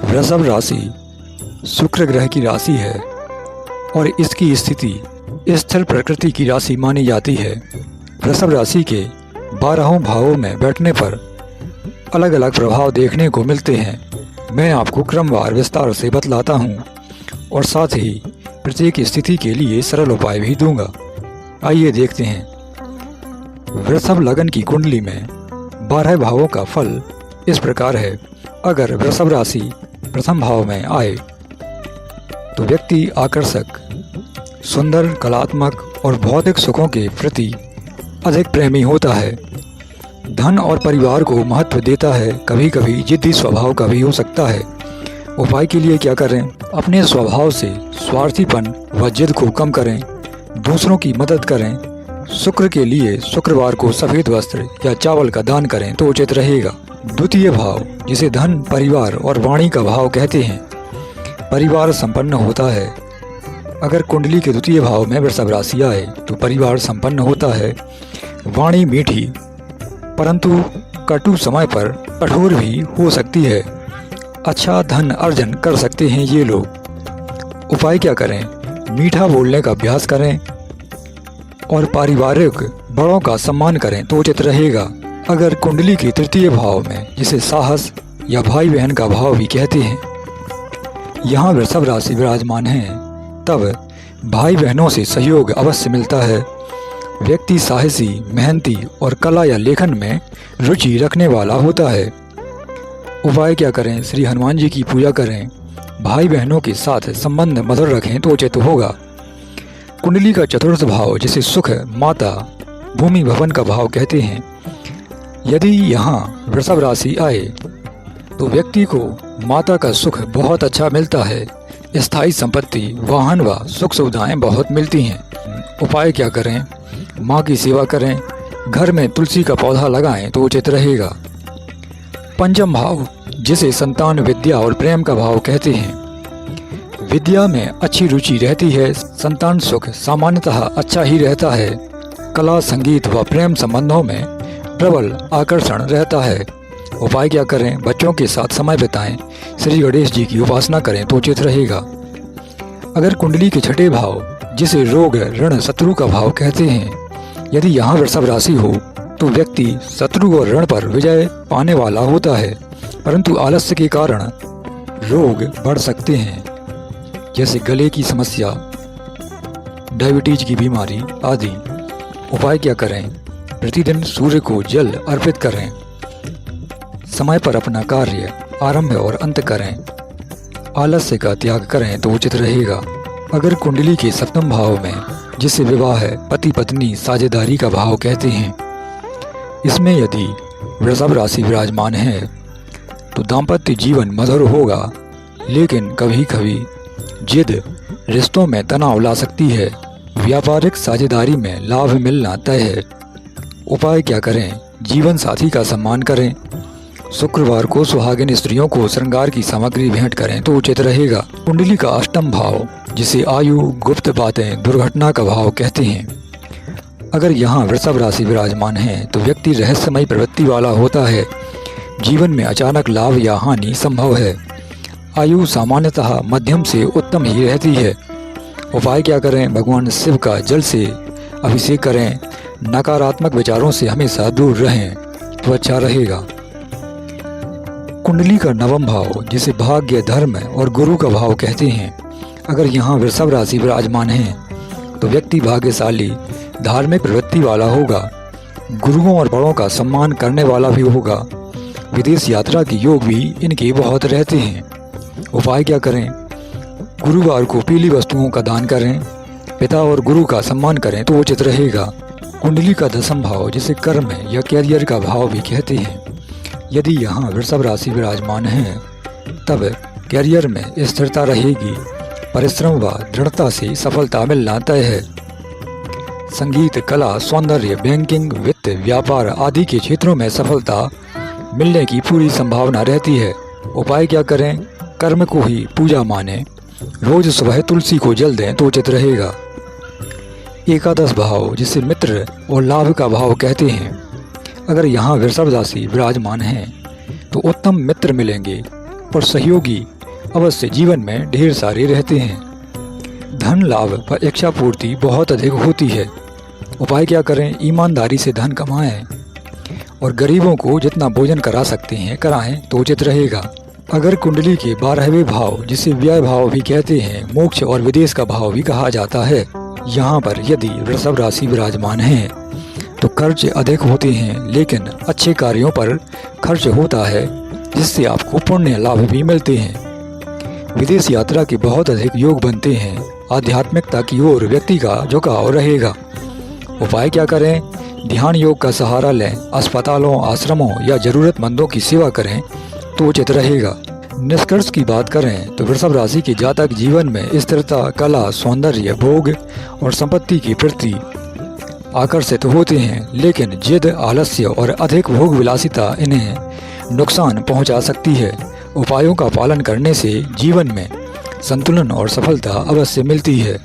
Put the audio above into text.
वृषभ राशि शुक्र ग्रह की राशि है और इसकी स्थिति स्थल प्रकृति की राशि मानी जाती है। वृषभ राशि के 12 भावों में बैठने पर अलग अलग प्रभाव देखने को मिलते हैं। मैं आपको क्रमवार विस्तार से बतलाता हूँ और साथ ही प्रत्येक स्थिति के लिए सरल उपाय भी दूंगा। आइए देखते हैं। वृषभ लगन की कुंडली में 12 भावों का फल इस प्रकार है। अगर वृषभ राशि प्रथम भाव में आए तो व्यक्ति आकर्षक, सुंदर, कलात्मक और भौतिक सुखों के प्रति अधिक प्रेमी होता है। धन और परिवार को महत्व देता है। कभी कभी जिद्दी स्वभाव का भी हो सकता है। उपाय के लिए क्या करें? अपने स्वभाव से स्वार्थीपन व जिद को कम करें। दूसरों की मदद करें। शुक्र के लिए शुक्रवार को सफ़ेद वस्त्र या चावल का दान करें तो उचित रहेगा। द्वितीय भाव, जिसे धन, परिवार और वाणी का भाव कहते हैं, परिवार संपन्न होता है। अगर कुंडली के द्वितीय भाव में वृषभ राशि आए तो परिवार संपन्न होता है। वाणी मीठी परंतु कटु समय पर कठोर भी हो सकती है। अच्छा धन अर्जन कर सकते हैं ये लोग। उपाय क्या करें? मीठा बोलने का अभ्यास करें और पारिवारिक बड़ों का सम्मान करें तो उचित रहेगा। अगर कुंडली के तृतीय भाव में, जिसे साहस या भाई बहन का भाव भी कहते हैं, यहाँ वृषभ राशि विराजमान है, तब भाई बहनों से सहयोग अवश्य मिलता है। व्यक्ति साहसी, मेहनती और कला या लेखन में रुचि रखने वाला होता है। उपाय क्या करें? श्री हनुमान जी की पूजा करें। भाई बहनों के साथ संबंध मधुर रखें तो उचित होगा। कुंडली का चतुर्थ भाव, जिसे सुख, माता, भूमि, भवन का भाव कहते हैं, यदि यहाँ वृषभ राशि आए तो व्यक्ति को माता का सुख बहुत अच्छा मिलता है। स्थायी संपत्ति, वाहन व सुख सुविधाएं बहुत मिलती हैं। उपाय क्या करें? माँ की सेवा करें। घर में तुलसी का पौधा लगाएं तो उचित रहेगा। पंचम भाव, जिसे संतान, विद्या और प्रेम का भाव कहते हैं, विद्या में अच्छी रुचि रहती है। संतान सुख सामान्यतः अच्छा ही रहता है। कला, संगीत व प्रेम संबंधों में प्रबल आकर्षण रहता है। उपाय क्या करें? बच्चों के साथ समय बिताएं। श्री गणेश जी की उपासना करें तो उचित रहेगा। अगर कुंडली के छठे भाव, जिसे रोग, ऋण, शत्रु का भाव कहते हैं, यदि यहाँ वृषभ राशि हो तो व्यक्ति शत्रु और ऋण पर विजय पाने वाला होता है, परंतु आलस्य के कारण रोग बढ़ सकते हैं, जैसे गले की समस्या, डायबिटीज की बीमारी आदि। उपाय क्या करें? प्रतिदिन सूर्य को जल अर्पित करें। समय पर अपना कार्य आरंभ और अंत करें। आलस्य का त्याग करें तो उचित रहेगा। अगर कुंडली के सप्तम भाव में, जिसे विवाह है, पति पत्नी साझेदारी का भाव कहते हैं, इसमें यदि वृषभ राशि विराजमान है तो दाम्पत्य जीवन मधुर होगा, लेकिन कभी कभी जिद रिश्तों में तनाव ला सकती है। व्यापारिक साझेदारी में लाभ मिलना तय है। उपाय क्या करें? जीवन साथी का सम्मान करें। शुक्रवार को सुहागिन स्त्रियों को श्रृंगार की सामग्री भेंट करें तो उचित रहेगा। कुंडली का अष्टम भाव, जिसे आयु, गुप्त बातें, दुर्घटना का भाव कहते हैं, अगर यहाँ वृषभ राशि विराजमान है तो व्यक्ति रहस्यमय प्रवृत्ति वाला होता है। जीवन में अचानक लाभ या हानि संभव है। आयु सामान्यतः मध्यम से उत्तम ही रहती है। उपाय क्या करें? भगवान शिव का जल से अभिषेक करें। नकारात्मक विचारों से हमेशा दूर रहें तो अच्छा रहेगा। कुंडली का नवम भाव, जिसे भाग्य, धर्म और गुरु का भाव कहते हैं, अगर यहाँ वृषभ राशि विराजमान है तो व्यक्ति भाग्यशाली, धार्मिक प्रवृत्ति वाला होगा। गुरुओं और बड़ों का सम्मान करने वाला भी होगा। विदेश यात्रा के योग भी इनके बहुत रहते हैं। उपाय क्या करें? गुरुवार को पीली वस्तुओं का दान करें। पिता और गुरु का सम्मान करें तो उचित रहेगा। कुंडली का दसम भाव, जिसे कर्म या कैरियर का भाव भी कहते हैं, यदि यहाँ वृषभ राशि विराजमान है तब कैरियर में स्थिरता रहेगी। परिश्रम व दृढ़ता से सफलता मिलना तय है। संगीत, कला, सौंदर्य, बैंकिंग, वित्त, व्यापार आदि के क्षेत्रों में सफलता मिलने की पूरी संभावना रहती है। उपाय क्या करें? कर्म को ही पूजा माने। रोज सुबह तुलसी को जल दें तो उचित रहेगा। एकादश भाव, जिसे मित्र और लाभ का भाव कहते हैं, अगर यहाँ वृषभ राशि विराजमान है तो उत्तम मित्र मिलेंगे। और सहयोगी अवश्य जीवन में ढेर सारे रहते हैं। धन लाभ व इच्छा पूर्ति बहुत अधिक होती है। उपाय क्या करें? ईमानदारी से धन कमाएं और गरीबों को जितना भोजन करा सकते हैं कराएं तो उचित रहेगा। अगर कुंडली के 12वें भाव, जिसे व्यय भाव भी कहते हैं, मोक्ष और विदेश का भाव भी कहा जाता है, यहाँ पर यदि वृषभ राशि विराजमान है तो खर्च अधिक होते हैं, लेकिन अच्छे कार्यों पर खर्च होता है जिससे आपको पुण्य लाभ भी मिलते हैं। विदेश यात्रा के बहुत अधिक योग बनते हैं। आध्यात्मिकता की ओर व्यक्ति का झुकाव रहेगा। उपाय क्या करें? ध्यान योग का सहारा लें, अस्पतालों, आश्रमों या जरूरतमंदों की सेवा करें तो उचित रहेगा। निष्कर्ष की बात करें तो वृषभ राशि के जातक जीवन में स्थिरता, कला, सौंदर्य, भोग और संपत्ति के प्रति आकर्षित होते हैं, लेकिन जिद, आलस्य और अधिक भोग विलासिता इन्हें नुकसान पहुंचा सकती है। उपायों का पालन करने से जीवन में संतुलन और सफलता अवश्य मिलती है।